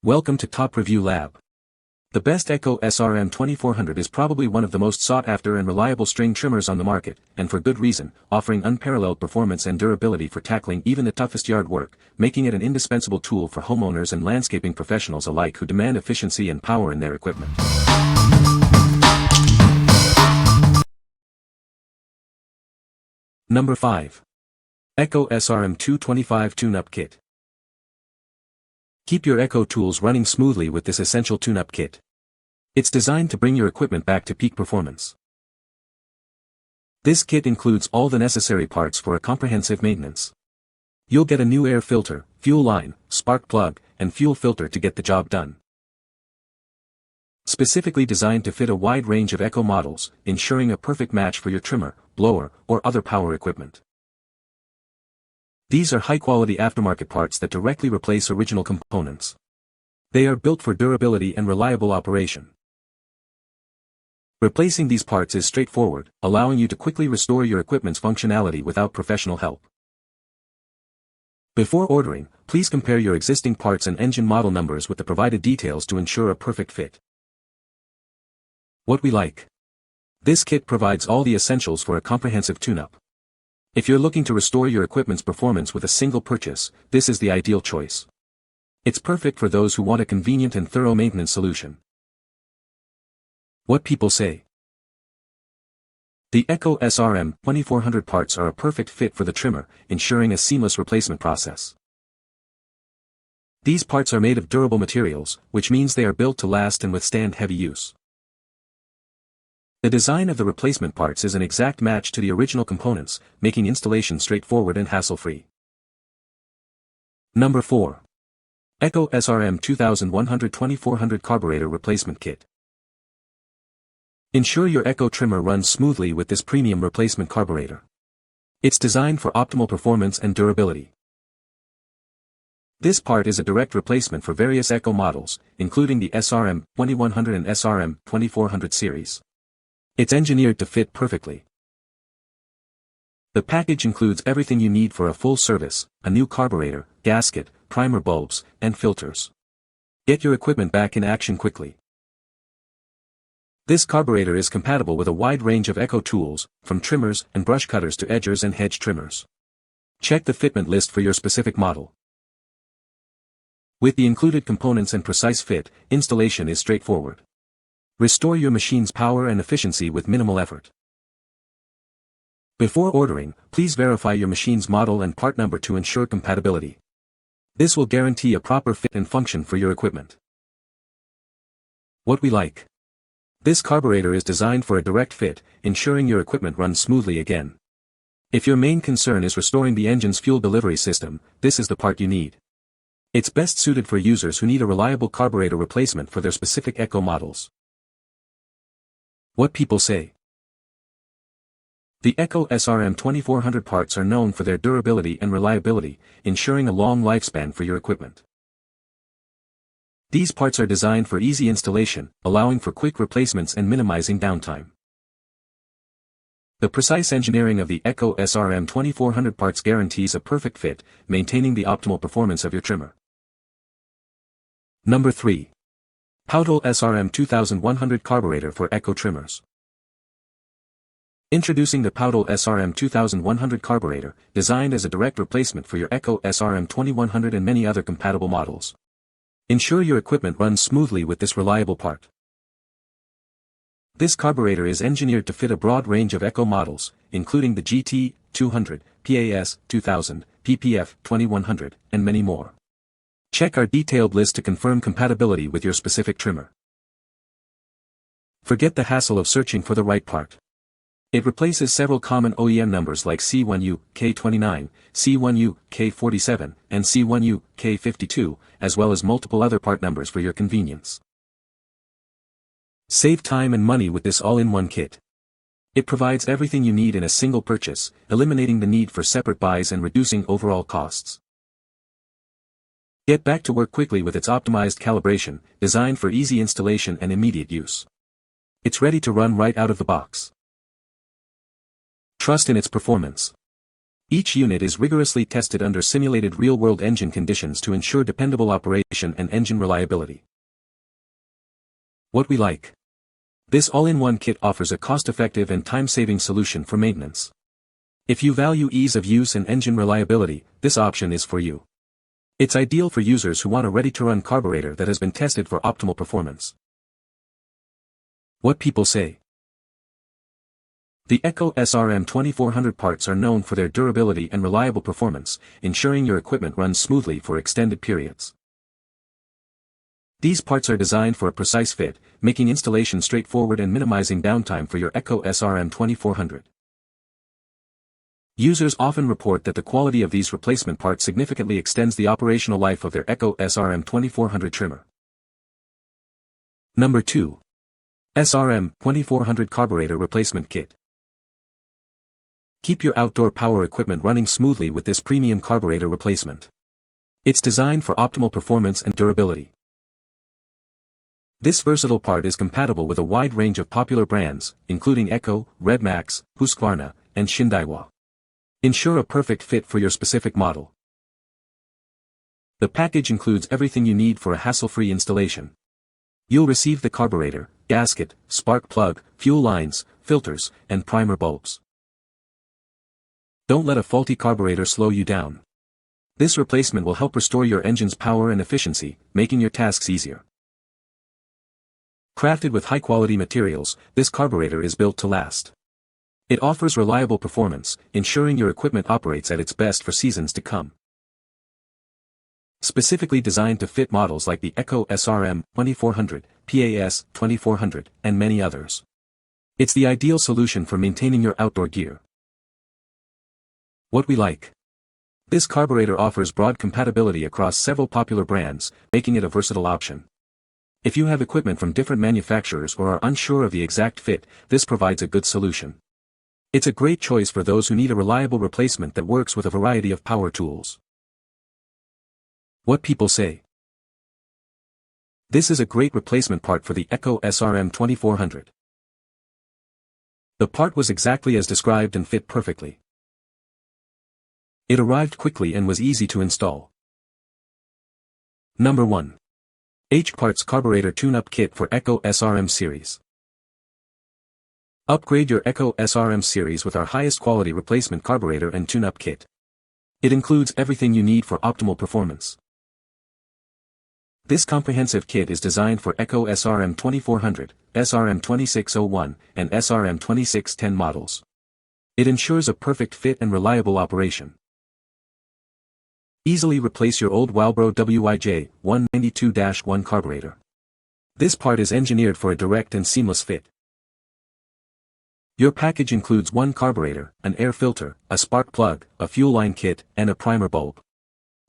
Welcome to Top Review Lab. The best Echo SRM 2400 is probably one of the most sought-after and reliable string trimmers on the market, and for good reason, offering unparalleled performance and durability for tackling even the toughest yard work, making it an indispensable tool for homeowners and landscaping professionals alike who demand efficiency and power in their equipment. Number 5. Echo SRM 225 Tune-Up Kit. Keep your Echo tools running smoothly with this essential tune-up kit. It's designed to bring your equipment back to peak performance. This kit includes all the necessary parts for a comprehensive maintenance. You'll get a new air filter, fuel line, spark plug, and fuel filter to get the job done. Specifically designed to fit a wide range of Echo models, ensuring a perfect match for your trimmer, blower, or other power equipment. These are high-quality aftermarket parts that directly replace original components. They are built for durability and reliable operation. Replacing these parts is straightforward, allowing you to quickly restore your equipment's functionality without professional help. Before ordering, please compare your existing parts and engine model numbers with the provided details to ensure a perfect fit. What we like. This kit provides all the essentials for a comprehensive tune-up. If you're looking to restore your equipment's performance with a single purchase, this is the ideal choice. It's perfect for those who want a convenient and thorough maintenance solution. What people say. The Echo SRM 2400 parts are a perfect fit for the trimmer, ensuring a seamless replacement process. These parts are made of durable materials, which means they are built to last and withstand heavy use. The design of the replacement parts is an exact match to the original components, making installation straightforward and hassle-free. Number 4. Echo SRM 2100 2400 Carburetor Replacement Kit. Ensure your Echo trimmer runs smoothly with this premium replacement carburetor. It's designed for optimal performance and durability. This part is a direct replacement for various Echo models, including the SRM 2100 and SRM 2400 series. It's engineered to fit perfectly. The package includes everything you need for a full service: a new carburetor, gasket, primer bulbs, and filters. Get your equipment back in action quickly. This carburetor is compatible with a wide range of Echo tools, from trimmers and brush cutters to edgers and hedge trimmers. Check the fitment list for your specific model. With the included components and precise fit, installation is straightforward. Restore your machine's power and efficiency with minimal effort. Before ordering, please verify your machine's model and part number to ensure compatibility. This will guarantee a proper fit and function for your equipment. What we like. This carburetor is designed for a direct fit, ensuring your equipment runs smoothly again. If your main concern is restoring the engine's fuel delivery system, this is the part you need. It's best suited for users who need a reliable carburetor replacement for their specific Echo models. What people say. The Echo SRM 2400 parts are known for their durability and reliability, ensuring a long lifespan for your equipment. These parts are designed for easy installation, allowing for quick replacements and minimizing downtime. The precise engineering of the Echo SRM 2400 parts guarantees a perfect fit, maintaining the optimal performance of your trimmer. Number 3. Powtol SRM 2100 Carburetor for Echo Trimmers. Introducing the Powtol SRM 2100 Carburetor, designed as a direct replacement for your Echo SRM 2100 and many other compatible models. Ensure your equipment runs smoothly with this reliable part. This carburetor is engineered to fit a broad range of Echo models, including the GT 200, PAS 2000, PPF 2100, and many more. Check our detailed list to confirm compatibility with your specific trimmer. Forget the hassle of searching for the right part. It replaces several common OEM numbers like C1U, K29, C1U, K47, and C1U, K52, as well as multiple other part numbers for your convenience. Save time and money with this all-in-one kit. It provides everything you need in a single purchase, eliminating the need for separate buys and reducing overall costs. Get back to work quickly with its optimized calibration, designed for easy installation and immediate use. It's ready to run right out of the box. Trust in its performance. Each unit is rigorously tested under simulated real-world engine conditions to ensure dependable operation and engine reliability. What we like. This all-in-one kit offers a cost-effective and time-saving solution for maintenance. If you value ease of use and engine reliability, this option is for you. It's ideal for users who want a ready-to-run carburetor that has been tested for optimal performance. What people say. The Echo SRM 2400 parts are known for their durability and reliable performance, ensuring your equipment runs smoothly for extended periods. These parts are designed for a precise fit, making installation straightforward and minimizing downtime for your Echo SRM 2400. Users often report that the quality of these replacement parts significantly extends the operational life of their Echo SRM 2400 trimmer. Number 2. SRM 2400 Carburetor Replacement Kit. Keep your outdoor power equipment running smoothly with this premium carburetor replacement. It's designed for optimal performance and durability. This versatile part is compatible with a wide range of popular brands, including Echo, Redmax, Husqvarna, and Shindaiwa. Ensure a perfect fit for your specific model. The package includes everything you need for a hassle-free installation. You'll receive the carburetor, gasket, spark plug, fuel lines, filters, and primer bulbs. Don't let a faulty carburetor slow you down. This replacement will help restore your engine's power and efficiency, making your tasks easier. Crafted with high-quality materials, this carburetor is built to last. It offers reliable performance, ensuring your equipment operates at its best for seasons to come. Specifically designed to fit models like the Echo SRM 2400, PAS 2400, and many others. It's the ideal solution for maintaining your outdoor gear. What we like. This carburetor offers broad compatibility across several popular brands, making it a versatile option. If you have equipment from different manufacturers or are unsure of the exact fit, this provides a good solution. It's a great choice for those who need a reliable replacement that works with a variety of power tools. What people say. This is a great replacement part for the Echo SRM 2400. The part was exactly as described and fit perfectly. It arrived quickly and was easy to install. Number 1. HQparts Carburetor Tune-Up Kit for Echo SRM Series. Upgrade your Echo SRM series with our highest quality replacement carburetor and tune-up kit. It includes everything you need for optimal performance. This comprehensive kit is designed for Echo SRM 2400, SRM 2601, and SRM 2610 models. It ensures a perfect fit and reliable operation. Easily replace your old Walbro WIJ 192-1 carburetor. This part is engineered for a direct and seamless fit. Your package includes one carburetor, an air filter, a spark plug, a fuel line kit, and a primer bulb.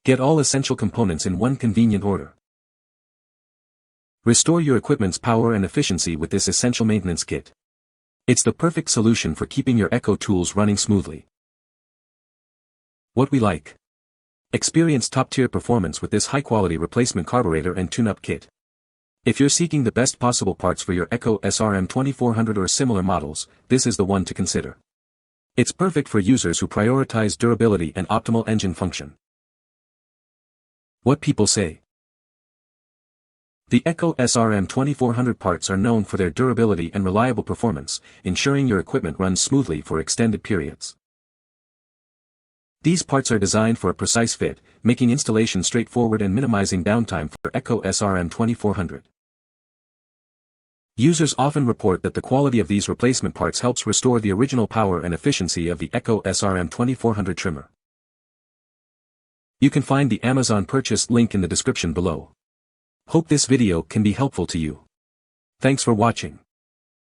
Get all essential components in one convenient order. Restore your equipment's power and efficiency with this essential maintenance kit. It's the perfect solution for keeping your Echo tools running smoothly. What we like. Experience top-tier performance with this high-quality replacement carburetor and tune-up kit. If you're seeking the best possible parts for your Echo SRM 2400 or similar models, this is the one to consider. It's perfect for users who prioritize durability and optimal engine function. What people say. The Echo SRM 2400 parts are known for their durability and reliable performance, ensuring your equipment runs smoothly for extended periods. These parts are designed for a precise fit, making installation straightforward and minimizing downtime for Echo SRM 2400. Users often report that the quality of these replacement parts helps restore the original power and efficiency of the Echo SRM 2400 trimmer. You can find the Amazon purchase link in the description below. Hope this video can be helpful to you. Thanks for watching.